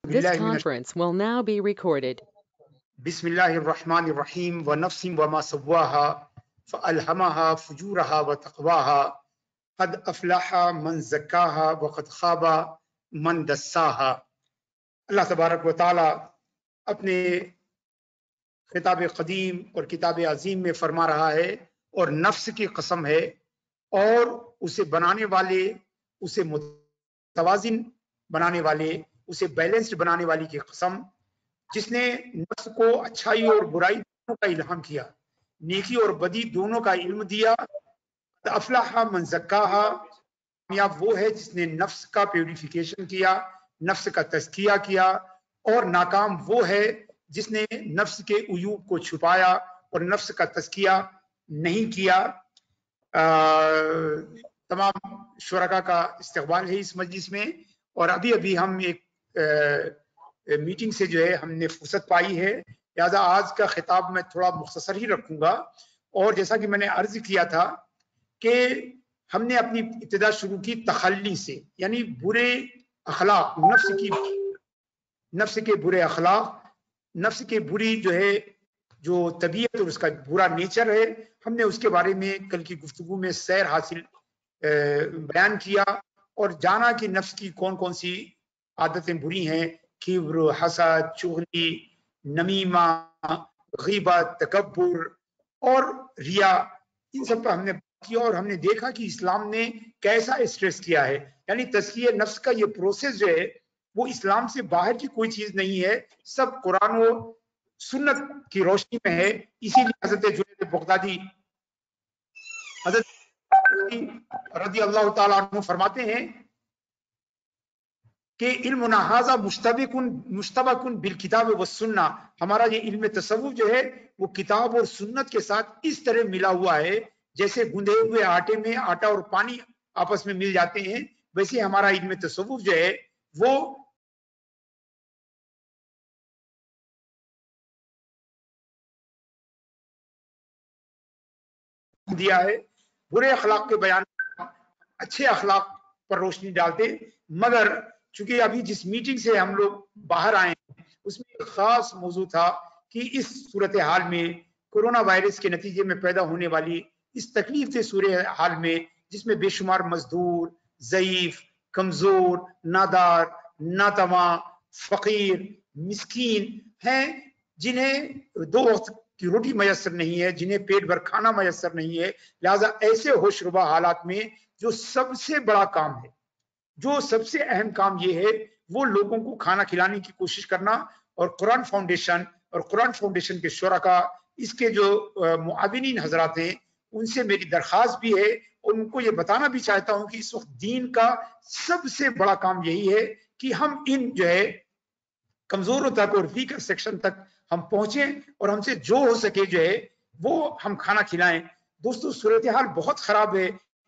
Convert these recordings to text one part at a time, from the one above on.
This باللہ من conference will now be recorded. بسم اللہ الرحمن الرحیم ونفس وما سواها فألهمها فجورها وتقواها قد افلح من زکاها وقد خاب من دساها۔ اللہ تبارک و تعالی اپنے خطاب قدیم اور کتاب عظیم میں فرما رہا ہے، اور نفس کی قسم ہے اور اسے بنانے والے، اسے متوازن بنانے والے، اسے بیلنسڈ بنانے والی کی قسم، جس نے نفس کو اچھائی اور برائی دونوں کا الہام کیا، نیکی اور بدی دونوں کا علم دیا۔ افلاح من زکاہا، کامیاب وہ ہے جس نے نفس کا پیوریفیکیشن کیا، نفس کا تزکیہ کیا، اور ناکام وہ ہے جس نے نفس کے عیوب کو چھپایا اور نفس کا تزکیہ نہیں کیا۔ تمام شرکاء کا استقبال ہے اس مجلس میں، اور ابھی ہم ایک میٹنگ سے جو ہے ہم نے فرصت پائی ہے، لہذا آج کا خطاب میں تھوڑا مختصر ہی رکھوں گا۔ اور جیسا کہ میں نے عرض کیا تھا کہ ہم نے اپنی ابتدا شروع کی تخلی سے، یعنی برے اخلاق، نفس کے برے اخلاق، نفس کے بری جو ہے جو طبیعت اور اس کا برا نیچر ہے، ہم نے اس کے بارے میں کل کی گفتگو میں سیر حاصل بیان کیا اور جانا کہ نفس کی کون کون سی عادتیں بری ہیں، کبر، حسد، چغلی، نمیمہ، غیبت، تکبر اور ریا، ان سب پر ہم نے بات کیا، اور ہم نے دیکھا کہ اسلام نے کیسا اسٹریس کیا ہے۔ یعنی تزکیہ نفس کا یہ پروسیس جو ہے وہ اسلام سے باہر کی کوئی چیز نہیں ہے، سب قرآن و سنت کی روشنی میں ہے۔ اسی لیے حضرت جنید بغدادی حضرت رضی اللہ تعالیٰ عنہ فرماتے ہیں کہ علمنا ھذا مشتبک بالکتاب والسنہ، ہمارا یہ علم تصوف جو ہے وہ کتاب اور سنت کے ساتھ اس طرح ملا ہوا ہے جیسے گندے ہوئے آٹے میں آٹا اور پانی آپس میں مل جاتے ہیں، ویسے ہمارا علم تصوف جو ہے وہ دیا ہے۔ برے اخلاق کے بیان اچھے اخلاق پر روشنی ڈالتے، مگر چونکہ ابھی جس میٹنگ سے ہم لوگ باہر آئے ہیں اس میں ایک خاص موضوع تھا کہ اس صورتحال میں، کورونا وائرس کے نتیجے میں پیدا ہونے والی اس تکلیف دہ صورتحال میں، جس میں بے شمار مزدور، ضعیف، کمزور، نادار، ناتواں، فقیر، مسکین ہیں، جنہیں دو وقت کی روٹی میسر نہیں ہے، جنہیں پیٹ بھر کھانا میسر نہیں ہے۔ لہٰذا ایسے ہوش ربا حالات میں جو سب سے بڑا کام ہے، جو سب سے اہم کام یہ ہے وہ لوگوں کو کھانا کھلانے کی کوشش کرنا، اور قرآن فاؤنڈیشن کے شرکاء، اس کے جو معاونین حضرات ہیں، ان سے میری درخواست بھی ہے اور ان کو یہ بتانا بھی چاہتا ہوں کہ اس وقت دین کا سب سے بڑا کام یہی ہے کہ ہم ان جو ہے کمزوروں تک اور ویکر سیکشن تک ہم پہنچیں اور ہم سے جو ہو سکے جو ہے وہ ہم کھانا کھلائیں۔ دوستو صورتحال بہت خراب ہے،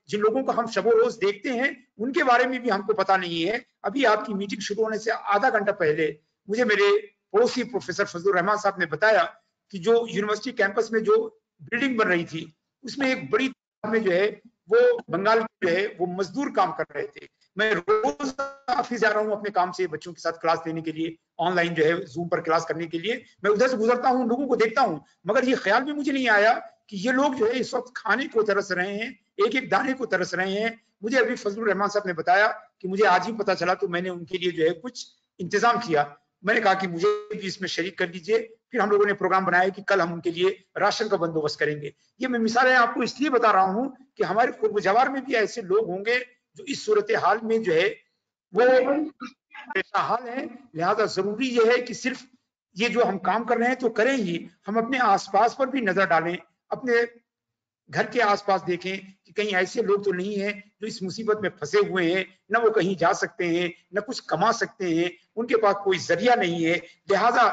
جن لوگوں کو ہم شب و روز دیکھتے ہیں ان کے بارے میں بھی ہم کو پتہ نہیں ہے۔ ابھی آپ کی میٹنگ شروع ہونے سے آدھا گھنٹہ پہلے مجھے میرے پڑوسی پروفیسر فضل الرحمان صاحب نے بتایا کہ جو یونیورسٹی کیمپس میں جو بلڈنگ بن رہی تھی اس میں ایک بڑی تعداد میں جو ہے وہ بنگال جو ہے وہ مزدور کام کر رہے تھے۔ میں روز آفس جا رہا ہوں اپنے کام سے بچوں کے ساتھ کلاس لینے کے لیے، آن لائن جو ہے زوم پر کلاس کرنے کے لیے، میں ادھر سے گزرتا ہوں، لوگوں کو دیکھتا ہوں، مگر یہ خیال بھی مجھے نہیں آیا کہ یہ لوگ جو ہے اس وقت کھانے کو ترس رہے ہیں، ایک ایک دانے کو ترس رہے ہیں۔ مجھے ابھی فضل الرحمان صاحب نے بتایا کہ مجھے آج ہی پتا چلا، تو میں نے ان کے لیے جو ہے کچھ انتظام کیا۔ میں نے کہا کہ مجھے بھی اس میں شریک کر دیجئے۔ پھر ہم لوگوں نے پروگرام بنایا کہ کل ہم ان کے لیے راشن کا بندوبست کریں گے۔ یہ میں مثالیں آپ کو اس لیے بتا رہا ہوں کہ ہمارے قرب جوار میں بھی ایسے لوگ ہوں گے جو اس صورتحال میں جو ہے وہ ایسا حال ہے۔ لہذا ضروری یہ ہے کہ صرف یہ جو ہم کام کر رہے ہیں تو کریں ہی، ہم اپنے آس پاس پر بھی نظر ڈالیں، اپنے گھر کے آس پاس دیکھیں کہ کہیں ایسے لوگ تو نہیں ہیں جو اس مصیبت میں پھنسے ہوئے ہیں، نہ وہ کہیں جا سکتے ہیں، نہ کچھ کما سکتے ہیں، ان کے پاس کوئی ذریعہ نہیں ہے۔ لہذا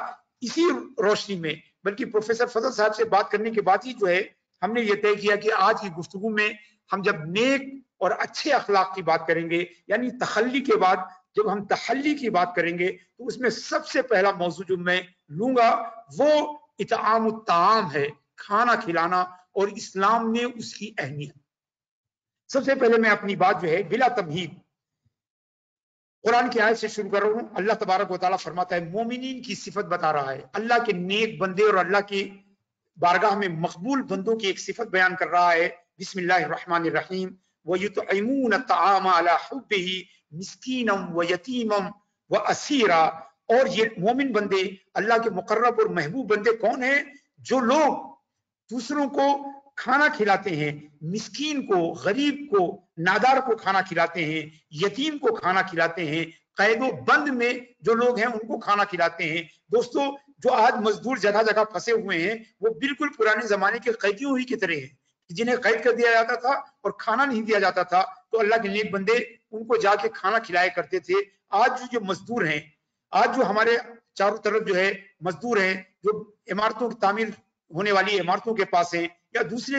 اسی روشنی میں، بلکہ پروفیسر فضل صاحب سے بات کرنے کے بعد ہی جو ہے ہم نے یہ طے کیا کہ آج کی گفتگو میں ہم جب نیک اور اچھے اخلاق کی بات کریں گے، یعنی تخلی کے بعد جب ہم تحلی کی بات کریں گے تو اس میں سب سے پہلا موضوع جو میں لوں گا وہ اطعام الطعام ہے، کھانا کھلانا، اور اسلام نے اس کی اہمیت۔ سب سے پہلے میں اپنی بات جو ہے بلا تمہید قرآن کی آیت سے شروع کر رہا ہوں. اللہ تبارک و تعالیٰ فرماتا ہے، مومنین کی صفت بتا رہا ہے، اللہ کے نیک بندے اور اللہ کی بارگاہ میں مقبول بندوں کی ایک صفت بیان کر رہا ہے. بسم اللہ الرحمن الرحیم. وَيُطْعِمُونَ الطَّعَامَ عَلَى حُبِّهِ مِسْكِينًا وَيَتِيمًا وَأَسِيرًا. اور یہ مومن بندے، اللہ کے مقرب اور محبوب بندے کون ہیں؟ جو لوگ دوسروں کو کھانا کھلاتے ہیں، مسکین کو، غریب کو، نادار کو کھانا کھلاتے ہیں، یتیم کو کھانا کھلاتے ہیں، قید و بند میں جو لوگ ہیں ان کو کھانا کھلاتے ہیں. دوستو، جو آج مزدور جگہ جگہ پھنسے ہوئے ہیں وہ بالکل پرانے زمانے کے قیدیوں ہی کی طرح ہیں، جنہیں قید کر دیا جاتا تھا اور کھانا نہیں دیا جاتا تھا تو اللہ کے نیک بندے ان کو جا کے کھانا کھلایا کرتے تھے. آج جو مزدور ہیں، آج جو ہمارے چاروں طرف جو ہے مزدور ہیں، جو عمارتوں کی تعمیر ہونے والی عمارتوں کے پاس ہیں یا دوسرے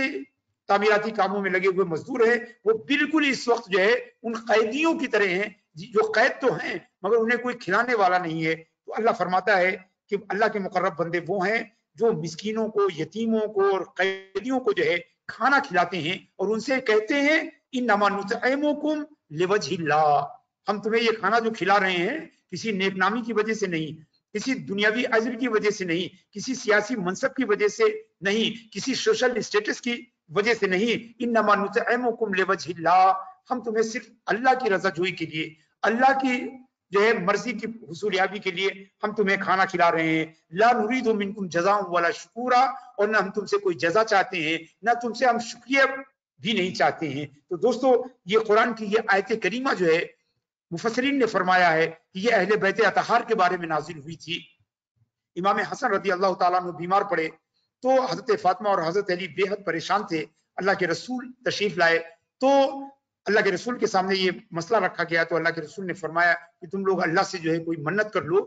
تعمیراتی کاموں میں لگے ہوئے مزدور ہیں، وہ بالکل اس وقت جو ہے ان قیدیوں کی طرح ہیں جو قید تو ہیں مگر انہیں کوئی کھلانے والا نہیں ہے. تو اللہ فرماتا ہے کہ اللہ کے مقرب بندے وہ ہیں جو مسکینوں کو، یتیموں کو اور قیدیوں کو جو ہے کھانا کھلاتے ہیں اور ان سے کہتے ہیں انما نطعمکم لوجہ اللہ، ہم تمہیں یہ کھانا جو کھلا رہے ہیں کسی نیک نامی کی وجہ سے نہیں، کسی دنیاوی اجر کی وجہ سے نہیں، کسی سیاسی منصب کی وجہ سے نہیں، کسی سوشل اسٹیٹس کی وجہ سے نہیں. انما نطعمکم لوجہ اللہ، ہم تمہیں صرف اللہ کی رضا جوئی کے لیے، اللہ کی جو ہے مرضی کی حصولیابی کے لیے ہم تمہیں کھانا کھلا رہے ہیں. لا نرید منکم جزاء ولا شکورا، اور نہ ہم تم سے کوئی جزا چاہتے ہیں، نہ تم سے ہم شکریہ بھی نہیں چاہتے ہیں. تو دوستو، یہ قرآن کی یہ آیت کریمہ جو ہے مفسرین نے فرمایا ہے کہ یہ اہل بیت اطہار کے بارے میں نازل ہوئی تھی. امام حسن رضی اللہ تعالیٰ عنہ بیمار پڑے تو حضرت فاطمہ اور حضرت علی بے حد پریشان تھے. اللہ کے رسول تشریف لائے تو اللہ کے رسول کے سامنے یہ مسئلہ رکھا گیا تو اللہ کے رسول نے فرمایا کہ تم لوگ اللہ سے جو ہے کوئی منت کر لو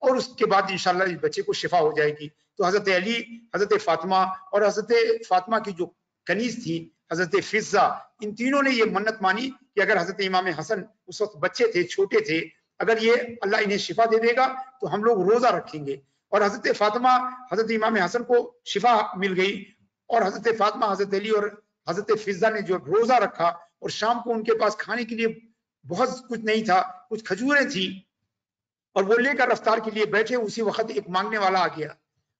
اور اس کے بعد انشاءاللہ اس بچے کو شفا ہو جائے گی. تو حضرت علی، حضرت فاطمہ اور حضرت فاطمہ کی جو کنیز تھی حضرت فضہ، ان تینوں نے یہ منت مانی کہ اگر حضرت امام حسن اس وقت بچے تھے، چھوٹے تھے، اگر یہ اللہ انہیں شفا دے دے گا تو ہم لوگ روزہ رکھیں گے. اور حضرت فاطمہ، حضرت امام حسن کو شفا مل گئی اور حضرت فاطمہ، حضرت علی اور حضرت فضہ نے جو روزہ رکھا اور شام کو ان کے پاس کھانے کے لیے بہت کچھ نہیں تھا، کچھ کھجوریں تھی اور وہ لے کر افطار کے لیے بیٹھے. اسی وقت ایک مانگنے والا آ گیا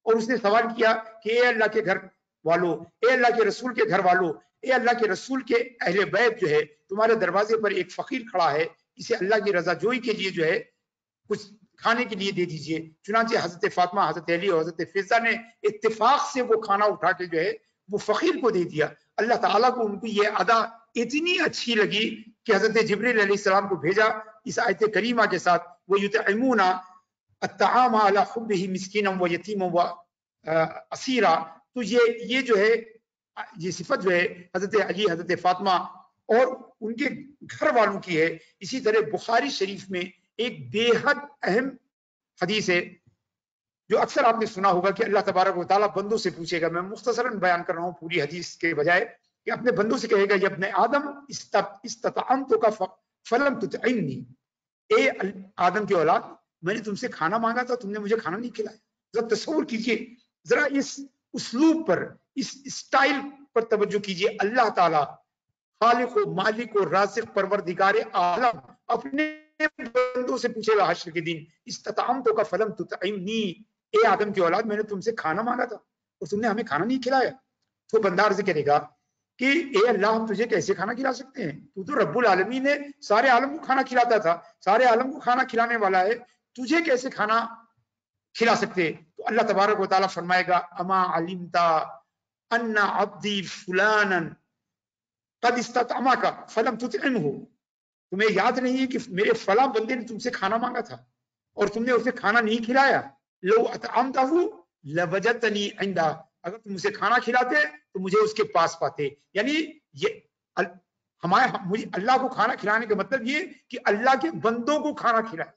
اور اس نے سوال کیا کہ اے اللہ کے گھر والو، اے اللہ کے رسول کے گھر والو، اے اللہ کے رسول کے اہل بیت جو ہے تمہارے دروازے پر ایک فقیر کھڑا ہے، اسے اللہ کی رضا جوئی کے لیے جو ہے کچھ کھانے کے لیے دے دیجئے. چنانچہ حضرت فاطمہ، حضرت علی اور حضرت فضہ نے اتفاق سے وہ کھانا اٹھا کے جو ہے وہ فقیر کو دے دیا. اللہ تعالیٰ کو ان کی یہ ادا اتنی اچھی لگی کہ حضرت جبریل علیہ السلام کو بھیجا اس آیت کریمہ کے ساتھ، وَيُطْعِمُونَ الطَّعَامَ عَلَى حُبِّهِ مِسْكِينًا وَيَتِيمًا وَأَسِيرًا. تو یہ جو ہے یہ صفت جو ہے حضرت علی، حضرت فاطمہ اور ان کے گھر والوں کی ہے. اسی طرح بخاری شریف میں ایک بے حد اہم حدیث ہے جو اکثر آپ نے سنا ہوگا کہ اللہ تبارک و تعالیٰ بندوں سے پوچھے گا. میں مختصراً بیان کر رہا ہوں پوری حدیث کے بجائے، کہ اپنے بندوں سے کہے گا یا ابن آدم استطعمتک فلم تطعمنی، اے آدم کی اولاد، میں نے تم سے کھانا مانگا تھا، تم نے مجھے کھانا نہیں کھلایا. ذرا تصور کیجئے، ذرا اس اسلوب پر، اس اسٹائل پر توجہ کیجئے. اللہ تعالیٰ خالق و مالک و رازق پروردگار عالم اپنے بندوں سے پوچھے گا حشر کے دن، استطعمتک فلم تطعمنی، اے آدم کی اولاد، میں نے تم سے کھانا مانگا تھا اور تم نے ہمیں کھانا نہیں کھلایا. تو بندہ عرض کرے گا کہ اے اللہ، ہم تجھے کیسے کھانا کھلا سکتے ہیں؟ تو رب العالمین ہے، سارے عالم کو کھانا کھلاتا تھا، سارے عالم کو کھانا کھلانے والا ہے، تجھے کیسے کھانا کھلا سکتے؟ تو اللہ تبارک و تعالیٰ فرمائے گا اما علمت ان عبدی فلانا قد استطعمک فلم تطعمہ، تمہیں یاد نہیں ہے کہ میرے فلاں بندے نے تم سے کھانا مانگا تھا اور تم نے اسے کھانا نہیں کھلایا؟ لو اطعمتہ لوجدتنی عندہ، اگر تم اسے کھانا کھلاتے تو مجھے اس کے پاس پاتے. یعنی یہ اللہ کو کھانا کھلانے کا مطلب یہ کہ اللہ کے بندوں کو کھانا کھلائے.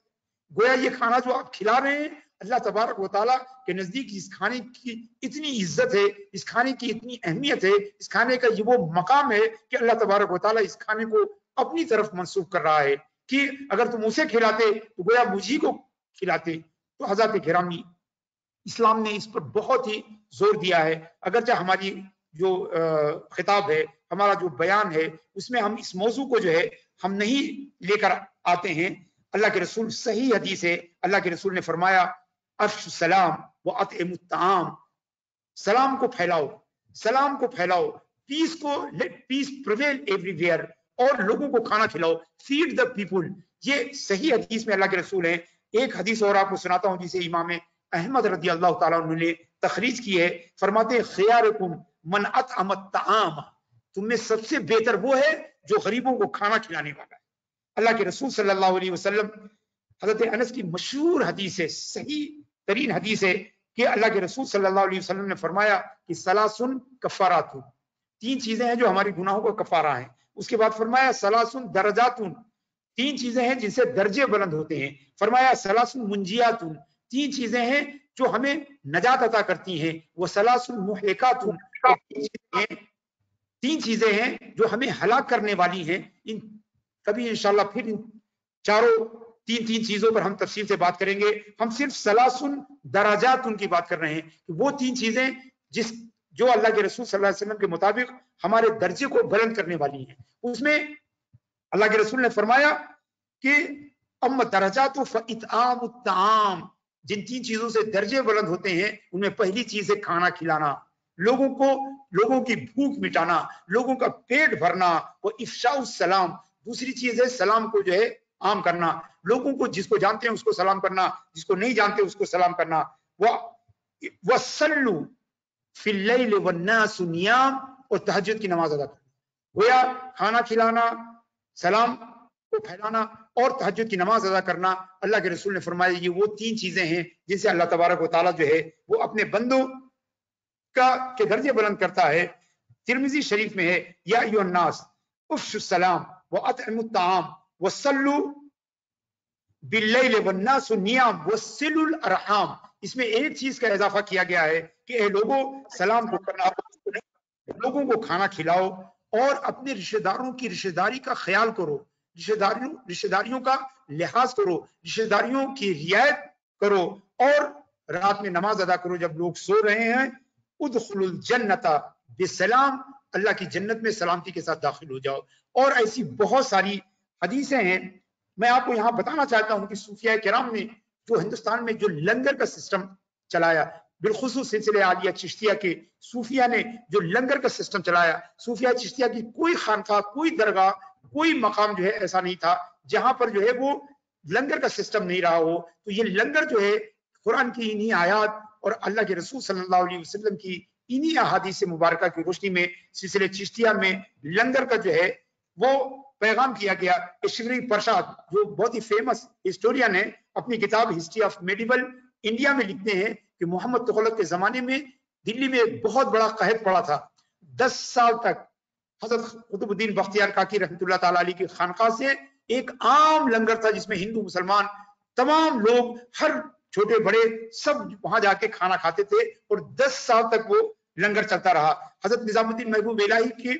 گویا یہ کھانا جو آپ کھلا رہے ہیں اللہ تبارک و تعالیٰ کے نزدیک اس کھانے کی اتنی عزت ہے، اس کھانے کی اتنی اہمیت ہے، اس کھانے کا یہ وہ مقام ہے کہ اللہ تبارک و تعالیٰ اس کھانے کو اپنی طرف منسوخ کر رہا ہے کہ اگر تم اسے کھلاتے تو گویا مجھے کو کھلاتے. تو حضرات گرامی، اسلام نے اس پر بہت ہی زور دیا ہے. اگرچہ ہماری جو خطاب ہے، ہمارا جو بیان ہے، اس میں ہم اس موضوع کو جو ہے ہم نہیں لے کر آتے ہیں. अल्लाह के रसूल, सही हदीस है, अल्लाह के रसूल ने फरमाया अफ्शु सलाम व अतइमुत ताम, सलाम को फैलाओ, सलाम को फैलाओ, पीस को, लेट पीस प्रिवेल एवरीवेयर, और लोगों को खाना खिलाओ, फीड द पीपुल। ये सही हदीस में अल्लाह के रसूल हैं। एक हदीस और आपको सुनाता हूं जिसे इमाम अहमद रदी अल्लाह ताला अन्हु ने तखरीज की है। फरमाते हैं खियारुकुम मन अतअमत ताम, तुम में सबसे बेहतर वो है जो गरीबों को खाना खिलाने वाला है। अल्लाह के रसूल सल्लल्लाहु अलैहि वसल्लम, हजरत अनस की मशहूर हदीस है, सही तरीन हदीस है कि अल्लाह के रसूल सल्लल्लाहु अलैहि वसल्लम ने फरमाया कि सलासुन कफारातुन, तीन चीजें हैं जो हमारी गुनाहों का कफारा है। उसके बाद फरमाया सलासुन दरजातुन, तीन चीजें हैं जिनसे दर्जे बुलंद होते हैं। फरमाया सलासुन मुंजियातुन, तीन चीजें हैं जो हमें नजात अता करती हैं। वो सलासुन मुहलिकातुन, तीन चीजें हैं जो हमें हलाक करने वाली हैं। इन कभी इंशाल्लाह फिर इन चारों तीन तीन चीजों पर हम तफसील से बात करेंगे। हम सिर्फ सलासुन दराजातुन की बात कर रहे हैं कि वो तीन चीजें जो अल्लाह के रसूल सल्लल्लाहु अलैहि वसल्लम के मुताबिक हमारे दर्जे को बुलंद करने वाली हैं। उसमें अल्लाह के रसूल ने फरमाया कि अम्मा दराजातु फइतआमुत ताम, जिन तीन चीजों से दर्जे बुलंद होते हैं उनमें पहली चीज है खाना खिलाना, लोगों की भूख मिटाना, लोगों का पेट भरना। वो इफ्शाउस सलाम, दूसरी चीज है सलाम को जो है आम करना, लोगों को जिसको जानते हैं उसको सलाम करना, जिसको नहीं जानते उसको सलाम करना। वह सल्लू फिल लैल वन्नासु नियाम, और तहज्जुद की नमाज अदा करना। गोया खाना खिलाना, सलाम को फैलाना और तहज्जुद की नमाज अदा करना, अल्लाह के रसूल ने फरमाया ये वो तीन चीजें हैं जिनसे अल्लाह तबारक व तआला जो है वो अपने बंदों के दर्जे बुलंद करता है। तिरमिजी शरीफ में है या अय्युहन नास उफ्शु सलाम व अतइमुत ताम व सल्लू बिल्लैल वन्नासु नियाम व सिलुल अरहाम। इसमें एक चीज का इजाफा किया गया है कि ए लोगों, सलाम को करना, लोगों को खाना खिलाओ और अपने रिश्तेदारों की रिश्तेदारी का ख्याल करो, रिश्तेदारियों का लिहाज करो, रिश्तेदारियों की रियायत करो और रात में नमाज अदा करो जब लोग सो रहे हैं। उदखुलुल जन्नता बिसलाम, अल्लाह की जन्नत में सलामती के साथ दाखिल हो जाओ। और ऐसी बहुत सारी हदीसें हैं। मैं आपको यहाँ बताना चाहता हूँ कि सूफिया किराम ने जो हिंदुस्तान में जो लंगर का सिस्टम चलाया, बिलखुसूस सिलसिले आलिया चिश्तिया के सूफिया ने जो लंगर का सिस्टम चलाया, सूफिया चिश्तिया की कोई खानका, कोई दरगाह, कोई मकाम जो है ऐसा नहीं था जहां पर जो है वो लंगर का सिस्टम नहीं रहा हो। तो ये लंगर जो है कुरान की इन्हीं आयात और अल्लाह के रसूल सल्लल्लाहु अलैहि वसल्लम की इन्हीं अहादीस मुबारका की रोशनी में सिलसिले चिश्तिया में लंगर का जो है वो पैगाम किया गया। शिवरी प्रसाद जो बहुत ही फेमस हिस्टोरियन है, अपनी किताब हिस्ट्री ऑफ मेडिवल इंडिया में लिखते हैं कि मोहम्मद तुगलक के जमाने में दिल्ली में एक बहुत बड़ा कहत पड़ा था। 10 साल तक हजरत कुतुबुद्दीन बख्तियार काकी रहमतुल्लाह ताला अलैह की खानकाह से एक आम लंगर था जिसमें हिंदू मुसलमान तमाम लोग, हर छोटे बड़े सब वहां जाके खाना खाते थे और 10 साल तक वो लंगर चलता रहा। हजरत निजामुद्दीन महबूब इलाही की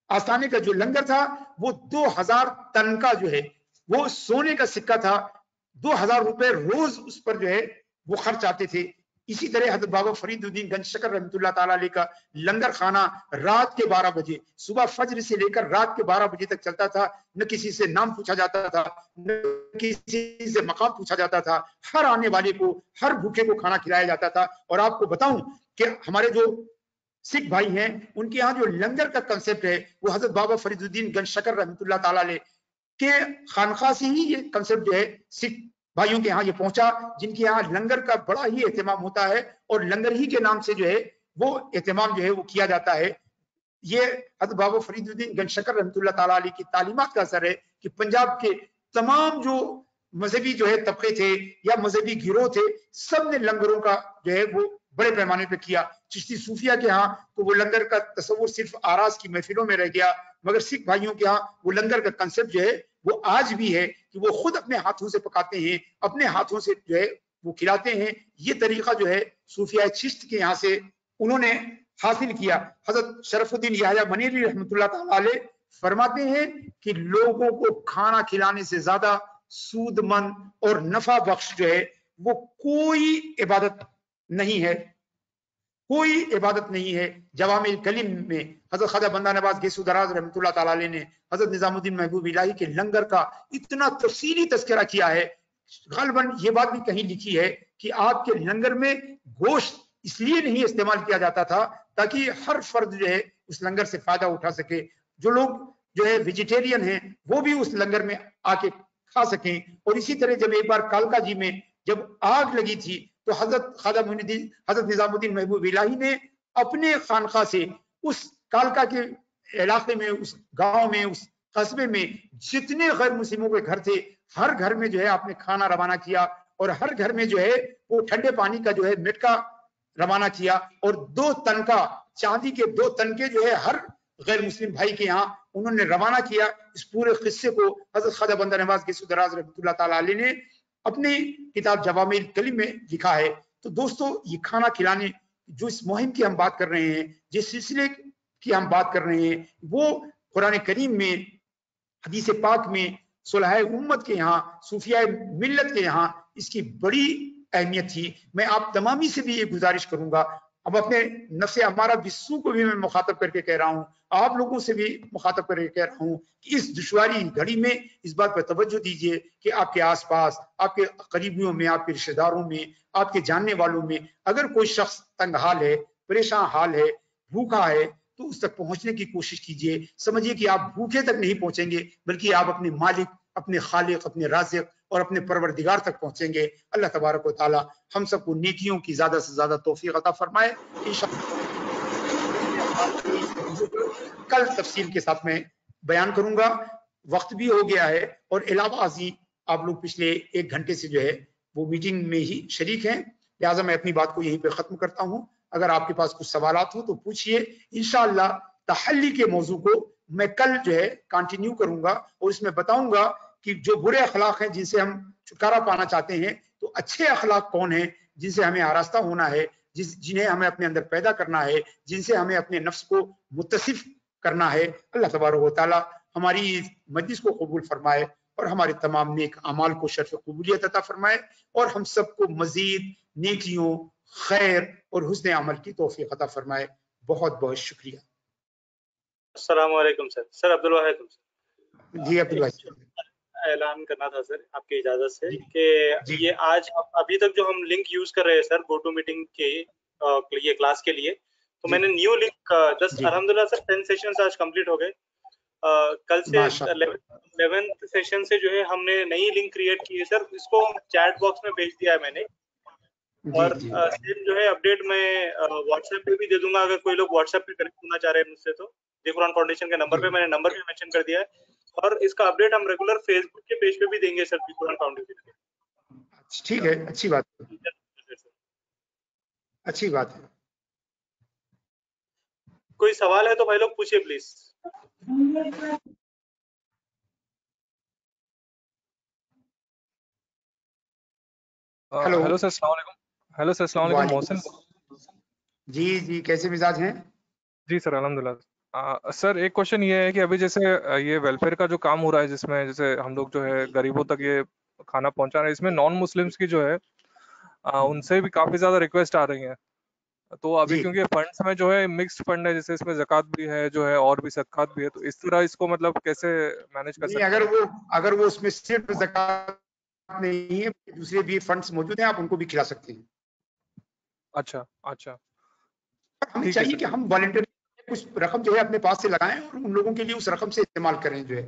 आस्थाने का जो लंगर था वो 2000 टन का जो है वो सोने का सिक्का था। 2000 रुपए रोज उस पर जो है वो खर्च आते थे। इसी तरह हजरत बाबा फरीदुद्दीन गंज शकर रहमतुल्लाह ताला अलैह का लंगर खाना रात के 12 बजे, सुबह फज्र से लेकर रात के 12 बजे तक चलता था। न किसी से नाम पूछा जाता था, न किसी से मकाम पूछा जाता था। हर आने वाले को, हर भूखे को खाना खिलाया जाता था। और आपको बताऊं कि हमारे जो सिख भाई हैं उनके यहाँ जो लंगर का कंसेप्ट है वो हजरत बाबा फरीदुद्दीन गंज शकर रहमतुल्लाह ताला अलैह के खानका से ही ये कंसेप्ट जो है सिख भाइयों के यहाँ ये पहुंचा, जिनके यहाँ लंगर का बड़ा ही एहतमाम होता है और लंगर ही के नाम से जो है वो एहतमाम जो है वो किया जाता है। ये हजरत बाबा फरीदुद्दीन गंज शकर रहमतुल्लाह ताला अलैह की तालीमात का असर है कि पंजाब के तमाम जो मजहबी जो है तबके थे या मजहबी गिरोह थे, सब ने लंगरों का जो है वो बड़े पैमाने पे किया। चिश्ती सूफिया के यहाँ तो वो लंगर का तस्वुर सिर्फ आरास की महफिलों में रह गया, मगर सिख भाइयों के यहाँ वो लंगर का कंसेप्ट जो है वो आज भी है कि वो खुद अपने हाथों से पकाते हैं, अपने हाथों से जो है वो खिलाते हैं। ये तरीका जो है सूफिया चिश्त के यहाँ से उन्होंने हासिल किया। हजरत शरफुद्दीन याह्या मनेरी रहमतुल्लाह ताला अलैह फरमाते हैं कि लोगों को खाना खिलाने से ज्यादा सूदमंद और नफा बख्श जो है वो कोई इबादत नहीं है। कोई इबादत नहीं है। जवामिल कलिम में हजरत ख्वाजा बंदा नवाज गेसू दराज रहमतुल्लाह ताला अलैह ने हजरत निजामुद्दीन महबूब इलाही के लंगर का इतना तफसीली तस्करा किया है। गालिबन ये बात भी कहीं लिखी है कि आपके लंगर में गोश्त इसलिए नहीं इस्तेमाल किया जाता था ताकि हर फर्द जो है उस लंगर से फायदा उठा सके। जो लोग जो है वेजिटेरियन हैं वो भी उस लंगर में आके खा सकें। और इसी तरह जब एक बार कालका जी में जब आग लगी थी तो हजरत ख्वाजा मोइनुद्दीन हजरत निजामुद्दीन महबूब इलाही ने अपने खानका से उस कालका के इलाके में, उस गांव में, उस कस्बे में जितने गैर मुस्लिमों के घर थे, हर घर में जो है आपने खाना रवाना किया और हर घर में जो है वो ठंडे पानी का जो है मटका रवाना किया। और 2 तन का चांदी के 2 तन के जो है हर गैर मुस्लिम भाई के यहाँ उन्होंने रवाना किया। इस पूरे किस्से को हजरत ख्वाजा बंदा नवाज गेसू दराज रहमतुल्लाह ताला अलैह ने अपनी किताब जवामिल कलिम में लिखा है। तो दोस्तों, ये खाना खिलाने जो इस मुहिम की हम बात कर रहे हैं, जिस सिलसिले की हम बात कर रहे हैं, वो कुरान करीम में, हदीस पाक में, सुलह उम्मत के यहाँ, सूफिया मिल्लत के यहाँ इसकी बड़ी अहमियत थी। मैं आप तमामी से भी ये गुजारिश करूंगा, अब अपने नफ्स अमारा बिस्सू को भी मैं मुखातब करके कह रहा हूं, आप लोगों से भी मुखातब करके कह रहा हूं कि इस दुश्वारी घड़ी में इस बात पर तवज्जो दीजिए कि आपके आसपास, आपके करीबियों में, आपके रिश्तेदारों में, आपके जानने वालों में अगर कोई शख्स तंग हाल है, परेशान हाल है, भूखा है, तो उस तक पहुंचने की कोशिश कीजिए। समझिए कि आप भूखे तक नहीं पहुंचेंगे बल्कि आप अपने मालिक, अपने खालिक, अपने राज़िक और अपने परवरदिगार तक पहुंचेंगे। अल्लाह तबारक व तआला हम सबको नेकियों की ज्यादा से ज्यादा तौफीक अता फरमाए। इंशाअल्लाह कल तफसील के साथ में बयान करूंगा। वक्त भी हो गया है और इलावा अजी आप लोग पिछले 1 घंटे से जो है वो मीटिंग में ही शरीक हैं, लिहाजा मैं अपनी बात को यहीं पे खत्म करता हूं। अगर आपके पास कुछ सवालात हो तो पूछिए। इंशाअल्लाह तहल्ली के मौजू को मैं कल जो है कंटिन्यू करूंगा और इसमें बताऊंगा कि जो बुरे अखलाक हैं जिनसे हम छुटकारा पाना चाहते हैं, तो अच्छे अखलाक कौन हैं जिनसे हमें आरास्ता होना है, जिन्हें हमें अपने अंदर पैदा करना है, जिनसे हमें अपने नफ्स को मुत्तसिफ करना है। अल्लाह तबारक व तआला हमारी मजलिस को कबूल फरमाए और हमारे तमाम नेक अमाल को शर्फ कबूलियत अता फरमाए और हम सबको मजीद नेकियों, खैर और हुस्न अमल की तौफीक अता फरमाए। बहुत बहुत शुक्रिया। अस्सलाम वालेकुम सर। सर अब्दुल वाहिद हूं सर। जी अब्दुल वाहिद, ऐलान करना था सर आपकी इजाजत से जी कि जी ये आज अभी तक जो हम लिंक यूज कर रहे हैं सर गो टू मीटिंग के ये क्लास के लिए, तो जी मैंने न्यू लिंक 10 जी अल्हम्दुलिल्लाह सर 10 सेशंस आज कंप्लीट हो गए। कल से माशाअल्लाह 11th सेशन से जो है हमने नई लिंक क्रिएट की है सर, इसको चैट बॉक्स में भेज दिया है मैंने। जी और जी सेम जो है अपडेट मैं व्हाट्सएप पे भी दे दूंगा अगर कोई लोग व्हाट्सएप पे कनेक्ट होना चाह रहे हैं मुझसे, तो दी कुरान फाउंडेशन के नंबर जी पे मैंने नंबर भी मेंशन कर दिया है। और इसका अपडेट हम रेगुलर फेसबुक के पेज पे भी देंगे सर दी कुरान फाउंडेशन के। ठीक है, अच्छी बात है, अच्छी बात है। कोई सवाल है तो भाई लोग पूछिए प्लीज। हेलो हेलो सर, अस्सलाम वालेकुम। हेलो सर, अस्सलाम वालेकुम। मोहसिन। जी जी, कैसे मिजाज हैं? जी सर, अल्हम्दुलिल्लाह। सर एक क्वेश्चन ये है कि अभी जैसे ये वेलफेयर का जो काम हो रहा है जिसमें जैसे हम लोग जो है गरीबों तक ये खाना पहुंचा रहे हैं, इसमें नॉन मुस्लिम्स की जो है उनसे भी काफी ज्यादा रिक्वेस्ट आ रही है। तो अभी जी क्योंकि फंड्स में जो है मिक्स्ड फंड है, जैसे इसमें ज़कात भी है जो है और भी सदकात भी है, तो इस तरह इसको मतलब कैसे मैनेज कर नहीं, सकते हैं? अगर वो उसमें सिर्फ ज़कात नहीं है, दूसरे भी फंड्स मौजूद हैं, आप उनको भी खिला सकते हैं। अच्छा अच्छा, हमें ठीक है चाहिए सर। कि हम वॉलंटियर कुछ रकम जो है अपने पास से लगाएं और उन लोगों के लिए उस रकम से इस्तेमाल करें जो है।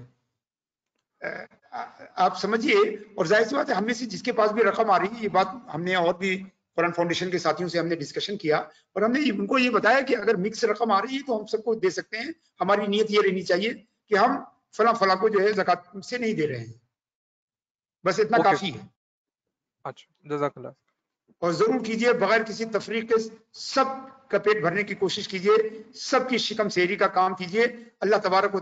आप समझिए, और जाहिर सी बात है हमें से जिसके पास भी रकम आ रही है, ये बात हमने और भी कुरान फाउंडेशन के साथियों से हमने डिस्कशन किया और हमने उनको ये बताया कि अगर मिक्स रकम आ रही है तो हम सबको दे सकते हैं। हमारी नीयत ये रहनी चाहिए कि हम फला फला को जो है ज़कात से नहीं दे रहे हैं, बस इतना ओके काफी सर। है। अच्छा, जज़ाकल्लाह। और जरूर कीजिए बगैर किसी तफरीक के, सब का पेट भरने की कोशिश कीजिए, सबकी शिकम सेहरी का काम कीजिए। अल्लाह तबारक व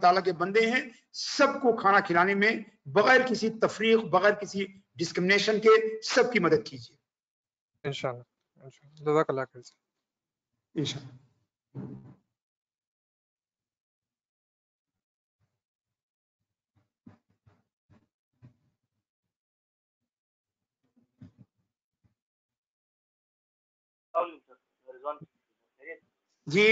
तआला के बंदे हैं, सबको खाना खिलाने में बगैर किसी तफरीक, बगैर किसी डिस्क्रिमिनेशन के सबकी मदद कीजिए इंशाल्लाह, जज़ाकल्लाह खैर सर। इंशाअल्लाह। جی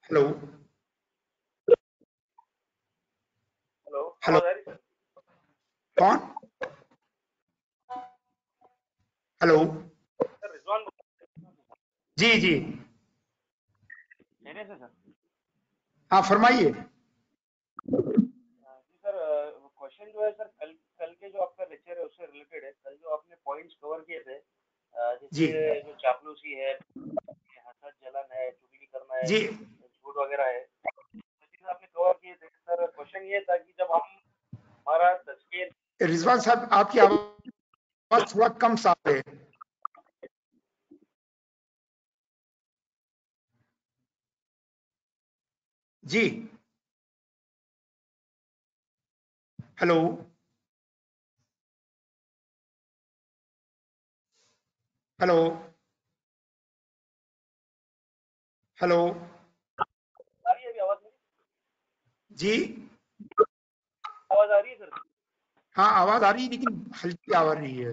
ہلو ہلو کون ہلو جی جی ہاں فرمائیے. سر کوشچن جو ہے سر کل کے جو آپ کا لیکچر ہے اس سے ریلیٹڈ ہے. کل جو آپ نے پوائنٹس کور کیے تھے جی جیسے جو چاپلوسی ہے, حسد جلن ہے, چگلی کرنا ہے, جی جھوٹ وغیرہ ہے, چیزیں آپ نے کور کیے تھے. سر کوشچن یہ تھا کہ جب ہم ہمارا تذکیر رضوان صاحب آپ کی آواز تھوڑا کم صاف ہے. جی ہلو ہلو ہلو آ رہی ہے ابھی آواز میری؟ جی آواز آ رہی ہے سر؟ ہاں آواز آ رہی ہے لیکن ہلکی آ رہی ہے.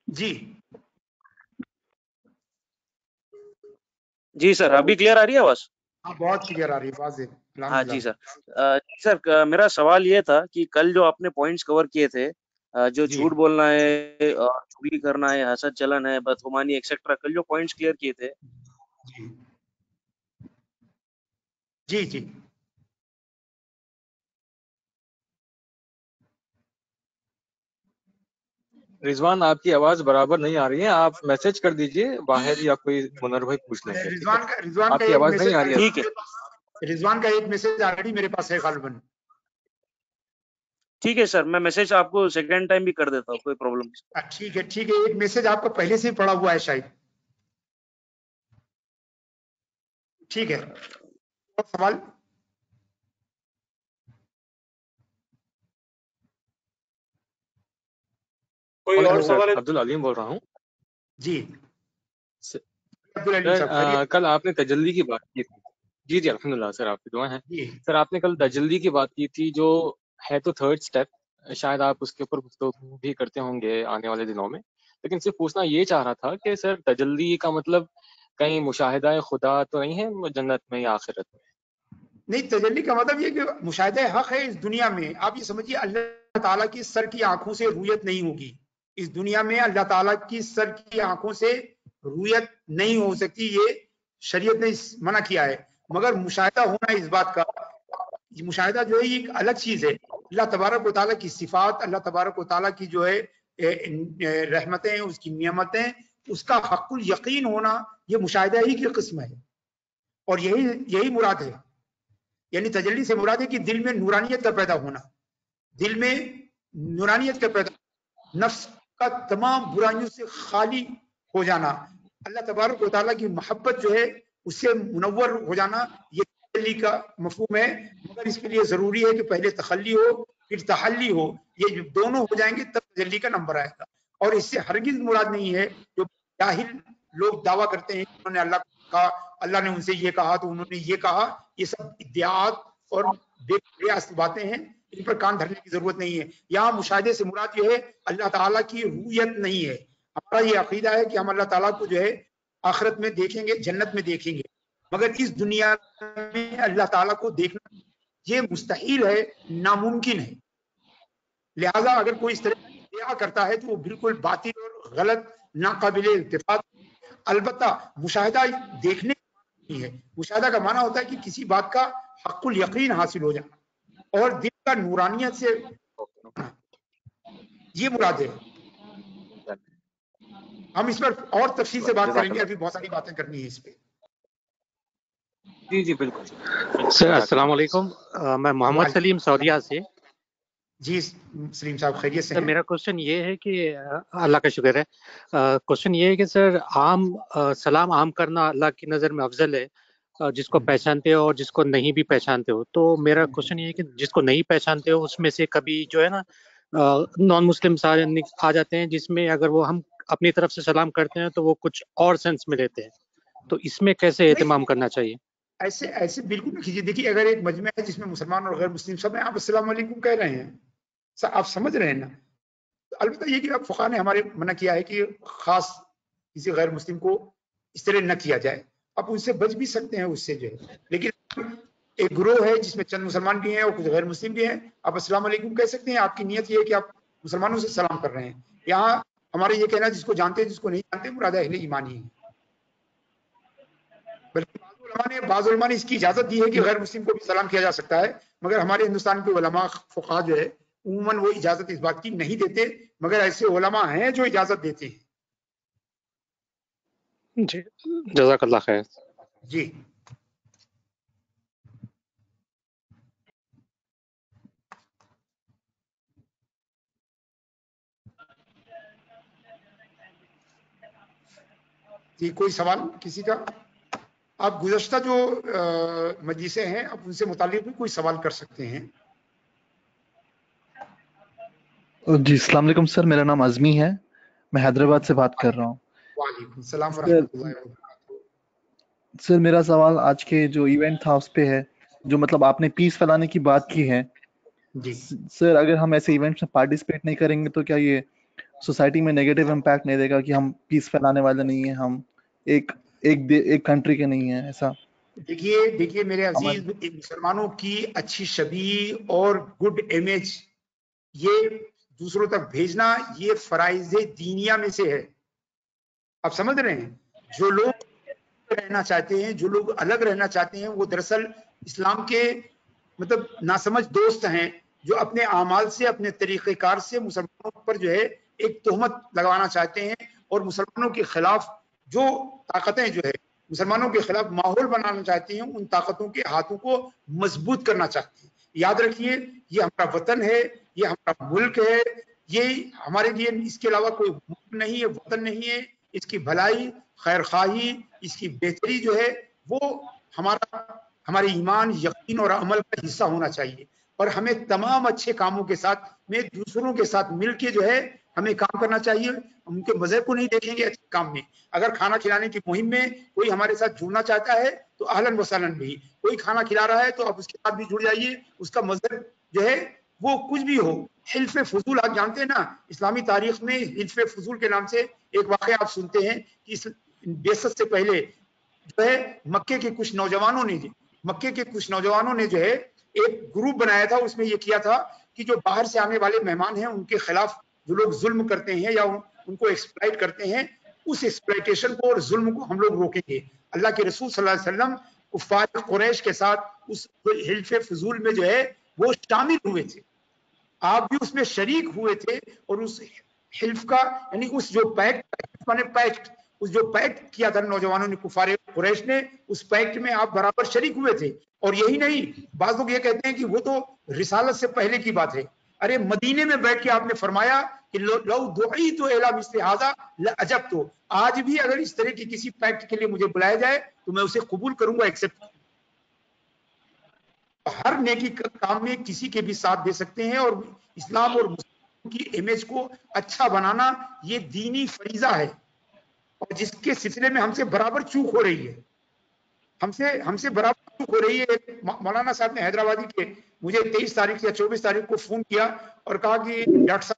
جی جی سر ابھی کلیئر آ رہی ہے آواز؟ ہاں بہت کلیئر آ رہی ہے واضح. ہاں جی سر. سر میرا سوال یہ تھا کہ کل جو آپ نے پوائنٹس کور کیے تھے جو جی جھوٹ بولنا ہے, چگلی کرنا ہے, حسد جلن ہے, بدگمانی ایکسیٹرا, کل جو پوائنٹس کلیئر کیے تھے جی جی جی رضوان آپ کی آواز برابر نہیں آ رہی ہے, آپ میسج کر دیجئے باہر یا کوئی منر بھائی پوچھ لیں گے. ٹھیک ہے, رضوان آپ کا کی ایک آواز نہیں میسج آ رہی ہے. ٹھیک ہے رضوان کا ایک میسج آلریڈی میرے پاس ہے غالباً. ٹھیک ہے سر, میں میسج آپ کو سیکنڈ ٹائم بھی کر دیتا ہوں, کوئی پرابلم نہیں. ٹھیک ہے ٹھیک ہے, ایک میسج آپ کو پہلے سے ہی پڑا ہوا ہے شاید. ٹھیک ہے, اور سوال. کوئی اور وعلیکم سوال ہے؟ سر, عبدالعلیم بول رہا ہوں. جی سر عبدالعلیم صاحب خیریت. کل آپ نے تجلی کی بات کی تھی. جی جی الحمدللہ سر, آپ کی دعائیں ہیں. جی سر آپ نے کل تجلی کی بات کی تھی جو ہے تو تھرڈ سٹیپ, شاید آپ اس کے اوپر گفتگو بھی کرتے ہوں گے آنے والے دنوں میں, لیکن صرف پوچھنا یہ چاہ رہا تھا کہ سر تجلی کا مطلب کہیں مشاہدہ خدا تو نہیں ہے جنت میں یا آخرت میں؟ نہیں, تجلی کا مطلب یہ کہ مشاہدہ حق ہے اس دنیا میں. آپ یہ سمجھیے اللہ تعالیٰ کی سر کی آنکھوں سے رویت نہیں ہوگی اس دنیا میں. اللہ تعالیٰ کی سر کی آنکھوں سے رویت نہیں ہو سکتی, یہ شریعت نے منع کیا ہے. مگر مشاہدہ ہونا اس بات کا, مشاہدہ جو ہے یہ ایک الگ چیز ہے. اللہ تبارک و تعالیٰ کی صفات, اللہ تبارک و تعالیٰ کی جو ہے رحمتیں, اس کی نعمتیں, اس کا حق الیقین ہونا, یہ مشاہدہ ہی کی قسم ہے. اور یہی مراد ہے. یعنی تجلی سے مراد ہے کہ دل میں نورانیت کا پیدا ہونا, دل میں نورانیت کا پیدا ہونا, نفس کا تمام برائیوں سے خالی ہو جانا, اللہ تبارک و تعالیٰ کی محبت جو ہے اس سے منور ہو جانا, یہ تجلی کا مفہوم ہے. مگر اس کے لیے ضروری ہے کہ پہلے تخلی ہو پھر تحلی ہو, یہ جب دونوں ہو جائیں گے تب تجلی کا نمبر آئے گا. اور اس سے ہرگز مراد نہیں ہے جو جاہل لوگ دعویٰ کرتے ہیں انہوں نے اللہ کو کہا, اللہ نے ان سے یہ کہا تو انہوں نے یہ کہا. یہ سب ادعاءات اور بے بنیاد باتیں ہیں, ان پر کان دھرنے کی ضرورت نہیں ہے. یہاں مشاہدے سے مراد جو ہے اللہ تعالیٰ کی رویت نہیں ہے. ہمارا یہ عقیدہ ہے کہ ہم اللہ تعالیٰ کو جو ہے آخرت میں دیکھیں گے, جنت میں دیکھیں گے, مگر اس دنیا میں اللہ تعالیٰ کو دیکھنا یہ مستحیل ہے, ناممکن ہے. لہذا اگر کوئی اس طرح کا ادعا کرتا ہے تو وہ بالکل باطل اور غلط, ناقابل اتفاق. البتہ مشاہدہ دیکھنے کا نہیں ہے. مشاہدہ کا معنی ہوتا ہے کہ کسی بات کا حق الیقین حاصل ہو جانا اور دل کا نورانیت سے, یہ مراد ہے. ہم اس پر اور تفصیل سے بات کریں گے, ابھی بہت ساری باتیں کرنی ہے اس پہ. جی جی بالکل سر السلام علیکم, میں محمد سلیم سعودیہ سے. جی سلیم صاحب خیریت سے سر ہیں؟ میرا کوشچن یہ ہے کہ اللہ کا شکر ہے, کوشچن یہ ہے کہ سر سلام عام کرنا اللہ کی نظر میں افضل ہے, جس کو پہچانتے ہو اور جس کو نہیں بھی پہچانتے ہو. تو میرا کوشچن یہ ہے کہ جس کو نہیں پہچانتے ہو اس میں سے کبھی جو ہے نا نان مسلم آ جاتے ہیں, جس میں اگر وہ ہم اپنی طرف سے سلام کرتے ہیں تو وہ کچھ اور سینس میں لیتے ہیں, تو اس میں کیسے اہتمام کرنا چاہیے؟ ایسے بالکل نہیں کیجیے. دیکھیے اگر ایک مجمع ہے جس میں مسلمان اور غیر مسلم سب ہیں, آپ السلام علیکم کہہ رہے ہیں, आप समझ रहे हैं ना। अलबत्ता ये कि अब फुक़हा ने हमारे मना किया है कि खास किसी गैर मुस्लिम को इस तरह न किया जाए, आप उनसे बच भी सकते हैं उससे जो है, लेकिन एक ग्रोह है जिसमें चंद मुसलमान भी हैं और कुछ गैर मुस्लिम भी हैं, आप अस्सलाम वालेकुम कह सकते हैं, आपकी नियत ये है कि आप मुसलमानों से सलाम कर रहे हैं। यहाँ हमारे ये कहना जिसको जानते हैं जिसको नहीं जानते मुराद अहले ईमान ही है। बल्कि बाज़ उलमा ने इसकी इजाजत दी है कि गैर मुस्लिम को भी सलाम किया जा सकता है, मगर हमारे हिंदुस्तान के उलमा फुक़हा जो है उमूमन वो इजाजत इस बात की नहीं देते, मगर ऐसे उलमा हैं जो इजाजत देते हैं। जी, जज़ाकल्लाह खैर। जी जी, कोई सवाल किसी का? आप गुज़श्ता जो मजलिसें हैं आप उनसे मुताल्लिक़ भी कोई सवाल कर सकते हैं। जी, अस्सलाम वालेकुम सर, मेरा नाम अज़मी है, मैं हैदराबाद से बात कर रहा हूँ। वालेकुम सलाम व सर, रहमतुल्लाहि व बरकातहू। सर मेरा सवाल आज के जो इवेंट था उस पे है, जो मतलब आपने पीस फैलाने की बात की है। जी सर, अगर हम ऐसे इवेंट्स में पार्टिसिपेट नहीं करेंगे तो क्या ये सोसाइटी में नेगेटिव इम्पैक्ट नहीं देगा कि हम पीस फैलाने वाले नहीं हैं, हम एक कंट्री के नहीं हैं ऐसा? देखिए मेरे अजीज, मुसलमानों की अच्छी छवि और गुड इमेज ये दूसरों तक भेजना ये फराइज दीनिया में से है। आप समझ रहे हैं, जो लोग रहना चाहते हैं, जो लोग अलग रहना चाहते हैं, वो दरअसल इस्लाम के मतलब नासमझ दोस्त हैं, जो अपने आमाल से, अपने तरीक़ेकार से मुसलमानों पर जो है एक तोहमत लगवाना चाहते हैं और मुसलमानों के खिलाफ जो ताकतें जो है मुसलमानों के खिलाफ माहौल बनाना चाहती हैं, उन ताकतों के हाथों को मजबूत करना चाहती हैं। याद रखिए, ये हमारा वतन है, ये हमारा मुल्क है, ये हमारे लिए इसके अलावा कोई मुल्क नहीं है, वतन नहीं है। इसकी भलाई, खैर खाही, इसकी बेहतरी जो है वो हमारे ईमान, यकीन और अमल का हिस्सा होना चाहिए। और हमें तमाम अच्छे कामों के साथ में दूसरों के साथ मिलके जो है हमें काम करना चाहिए। उनके मज़हब को नहीं देखेंगे अच्छे काम में। अगर खाना खिलाने की मुहिम में कोई हमारे साथ जुड़ना चाहता है तो अहलन व सहलन भी, कोई खाना खिला रहा है तो आप उसके साथ भी जुड़ जाइए। उसका मज़हब जो है वो कुछ भी हो, हिल्फ फजूल, आप जानते हैं ना, इस्लामी तारीख में हिल्फ फजूल के नाम से एक वाक़या आप सुनते हैं कि इस बेसत से पहले जो है मक्के के कुछ नौजवानों ने जो है एक ग्रुप बनाया था। उसमें ये किया था कि जो बाहर से आने वाले मेहमान हैं उनके खिलाफ जो लोग जुल्म करते हैं या उनको एक्सप्लॉइट करते हैं, उस एक्सप्लॉइटेशन को और जुल्म को हम लोग रोकेंगे। अल्लाह के रसूल सल्लल्लाहु अलैहि वसल्लम कुफ्फार कुरैश के साथ उस हिल्फ फजूल में जो है वो शामिल हुए थे, आप भी उसमें शरीक हुए थे। और उस हिल्फ का यानी उस जो पैक्ट उस जो पैक्ट किया था नौजवानों ने, कुफार कुरैश ने, उस पैक्ट में आप बराबर शरीक हुए थे। और यही नहीं, बाज़ लोग ये कहते हैं कि वो तो रिसालत से पहले की बात है। अरे मदीने में बैठ के आपने फरमाया कि लौ दुई तो एला मिस्ल हाज़ा लअजब, तो आज भी अगर इस तरह की किसी पैक्ट के लिए मुझे बुलाया जाए तो मैं उसे कबूल करूंगा, एक्सेप्ट। हर नेकी काम में किसी के भी साथ दे सकते हैं और इस्लाम और मुस्लिम की इमेज को अच्छा बनाना ये दीनी फरीजा है। और जिसके सिलसिले में हमसे बराबर चूक हो रही है, हमसे बराबर चूक हो रही है। मौलाना साहब ने हैदराबादी के मुझे 23 तारीख या 24 तारीख को फोन किया और कहा कि डॉक्टर साहब,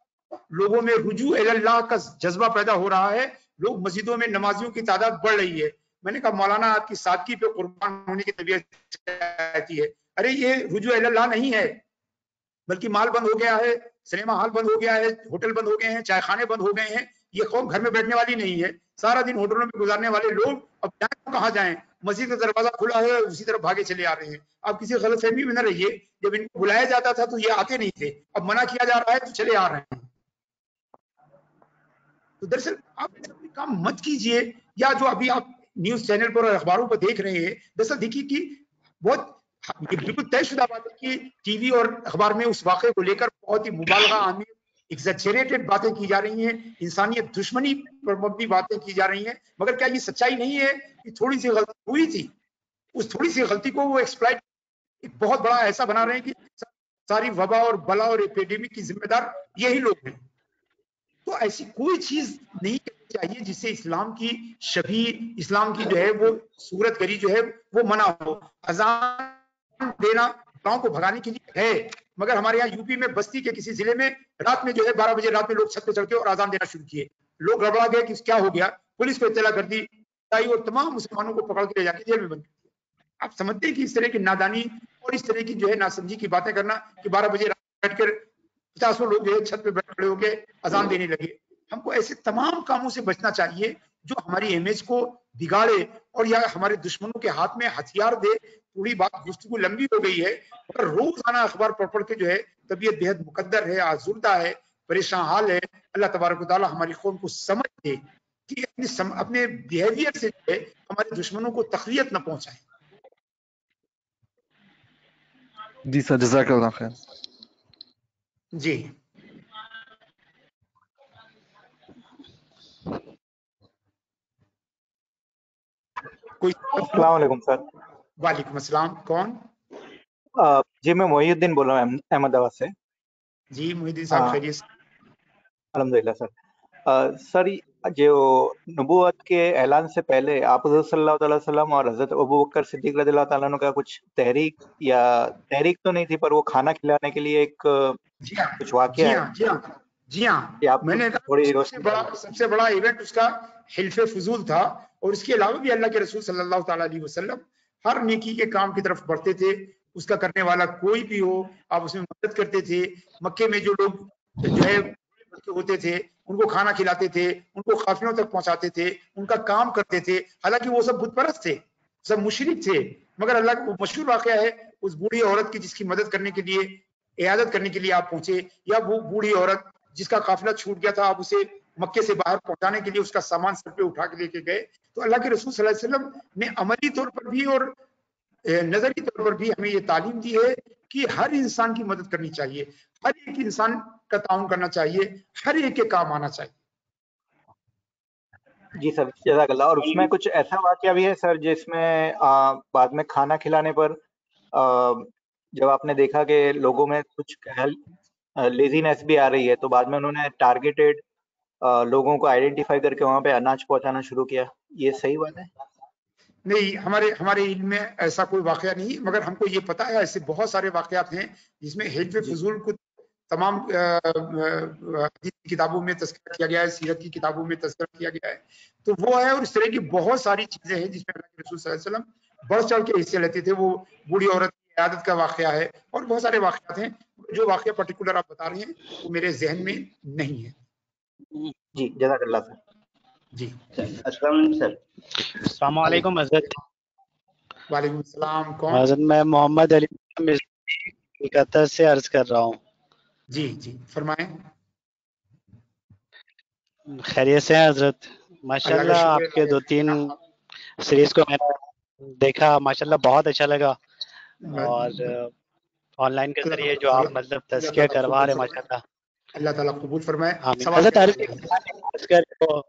लोगों में रुजू इल्लाह का जज्बा पैदा हो रहा है, लोग मस्जिदों में नमाजियों की तादाद बढ़ रही है। मैंने कहा मौलाना आपकी सादगी पे कुर्बान होने की तबीयत रहती है। अरे ये रुजू इल्लाह नहीं है, बल्कि माल बंद हो गया है, सिनेमा हॉल बंद हो गया है, होटल बंद हो गए हैं, चाय खाने बंद हो गए हैं। ये कौम घर में बैठने वाली नहीं है, सारा दिन होटलों में गुजारने वाले लोग अब जाएं कहाँ जाएं, मस्जिद का दरवाजा खुला है उसी तरफ भागे चले आ रहे हैं। आप किसी गलतफहमी में न रहिए, जब इनको बुलाया जाता था तो ये आते नहीं थे, अब मना किया जा रहा है तो चले आ रहे हैं। तो दरअसल आप ऐसा काम मत कीजिए। या जो अभी आप न्यूज चैनल पर और अखबारों पर देख रहे हैं, दरअसल देखिए कि बहुत बिल्कुल तयशुदा बात है कि टीवी और अखबार में उस वाक़े को लेकर बहुत ही मुबालगा आमिर, एग्जैजरेटेड बातें की जा रही हैं, इंसानियत दुश्मनी पर मबनी बातें की जा रही हैं। मगर क्या ये सच्चाई नहीं है कि थोड़ी सी गलती हुई थी, उस थोड़ी सी गलती को वो एक्सप्लॉइट एक बहुत बड़ा ऐसा बना रहे हैं कि सारी वबा और बला और एपिडेमिक की जिम्मेदार यही लोग हैं। तो ऐसी कोई चीज नहीं करनी चाहिए जिससे इस्लाम की छवि, इस्लाम की जो है वो सूरत गरी जो है वो मना हो। अजान देना गाँव को भगाने के लिए है, मगर हमारे यहाँ यूपी में बस्ती के किसी जिले में रात में जो है 12 बजे रात में लोग छत पे चढ़ के और आजान देना शुरू किए। लोग घबरा गए कि क्या हो गया, पुलिस को इत्तला कर दी और तमाम मुसलमानों को पकड़ के ले जाके जेल में बंद कर दिया। आप समझते हैं कि इस तरह की नादानी और इस तरह की जो है नासमझी की बातें करना कि 12 बजे रात बैठकर 50 लोग जो है छत पे खड़े होकर अजान देने लगे। हमको ऐसे तमाम कामों से बचना चाहिए जो हमारी इमेज को बिगाड़े और या हमारे दुश्मनों के हाथ में हथियार दे। पूरी बात गुफ्तगू लंबी हो गई है, पर रोजाना अखबार पढ़ के जो है तबीयत बेहद मुकद्दर है, आज़ुर्दा है, परेशान हाल है। अल्लाह तबारक व तआला हमारी कौम को समझ दे कि अपने बिहेवियर से जो है हमारे दुश्मनों को तकलीफ न पहुंचाए। जी सर, जज़ाकल्लाह खैर। जी कोई? अस्सलाम वालेकुम सर। वालेकुम अस्सलाम। कौन? जी मैं मोहिउद्दीन बोल रहा हूँ अहमदाबाद से। जी मोहिउद्दीन साहब खैरियत से? अल्हम्दुलिल्लाह सर। सर जो नबूवत के ऐलान से पहले आप हज़रत सल्लल्लाहु अलैहि वसल्लम और हज़रत अबू बकर सिद्दीक रज़ियल्लाहु ताला अन्हु का कुछ तहरीक तो नहीं थी, पर वो खाना खिलाने के लिए एक कुछ वाकया है। जी हाँ, मैंने कहा सबसे बड़ा इवेंट उसका हिल्फे फजूल था। और इसके अलावा भी अल्लाह के रसूल सल्लल्लाहु ताला अलैहि वसल्लम हर नेकी के काम की तरफ बढ़ते थे। उसका करने वाला कोई भी हो आप उसमें मदद करते थे। मक्के में जो लोग जो है होते थे उनको खाना खिलाते थे, उनको काफिलों तक पहुंचाते थे, उनका काम करते थे। हालांकि वो सब बुत परस्त थे, सब मुशरिक थे, मगर अल्लाह का मशहूर वाकया है उस बूढ़ी औरत की जिसकी मदद करने के लिए, इयादत करने के लिए आप पहुंचे, या वो बूढ़ी औरत जिसका काफिला छूट गया था, आप उसे मक्के से बाहर पहुंचाने के लिए उसका सामान सर पे उठा के लेके गए। तो अल्लाह के रसूल सल्लल्लाहु अलैहि वसल्लम ने अमली तौर पर भी और नजरी तौर पर भी हमें ये तालीम दी है कि हर इंसान की मदद करनी चाहिए, हर एक इंसान का ताउन करना चाहिए, हर एक के काम आना चाहिए। जी सर, जज़ाकल्लाह। और उसमें कुछ ऐसा वाकया भी है सर जिसमें बाद में खाना खिलाने पर जब आपने देखा कि लोगों में कुछ लेजीनेस भी आ रही है, तो बाद में उन्होंने टारगेटेड लोगों को आइडेंटिफाई करके वहां पे अनाज पहुंचाना शुरू किया। ये सही बात है? नहीं, हमारे इल्म में ऐसा कोई वाकया नहीं, मगर हमको ये पता है ऐसे बहुत सारे वाकयात हैं जिसमें हिल्फ फजूल को तमाम हदीस की किताबों में तज़किरा किया गया है, सीरत की किताबों में तज़किरा किया गया है। तो वो है, और इस तरह की बहुत सारी चीजें हैं जिसमें अल्लाह के रसूल सल्लल्लाहु अलैहि वसल्लम बढ़ चढ़ के हिस्से लेते थे। वो बूढ़ी औरत की इयादत का वाकया है और बहुत सारे वाकयात हैं। जो वाकया पर्टिकुलर आप बता रहे हैं वो मेरे जहन में नहीं है। जी जज़ाकल्लाह सर। जी अस्सलाम वालेकुम हज़रत। वालेकुम अस्सलाम। कौन? हज़रत मैं मोहम्मद अली कलकत्ता से अर्ज कर रहा हूँ। जी जी फरमाएं। खैरियत से हैं हज़रत? माशाल्लाह आपके 2-3 सीरीज को मैंने देखा, माशाल्लाह बहुत अच्छा लगा। और ऑनलाइन के जरिए जो आप मतलब तज़किया करवा रहे, माशाल्लाह अल्लाह ताला कबूल फरमाए। हज़रत आजकल जो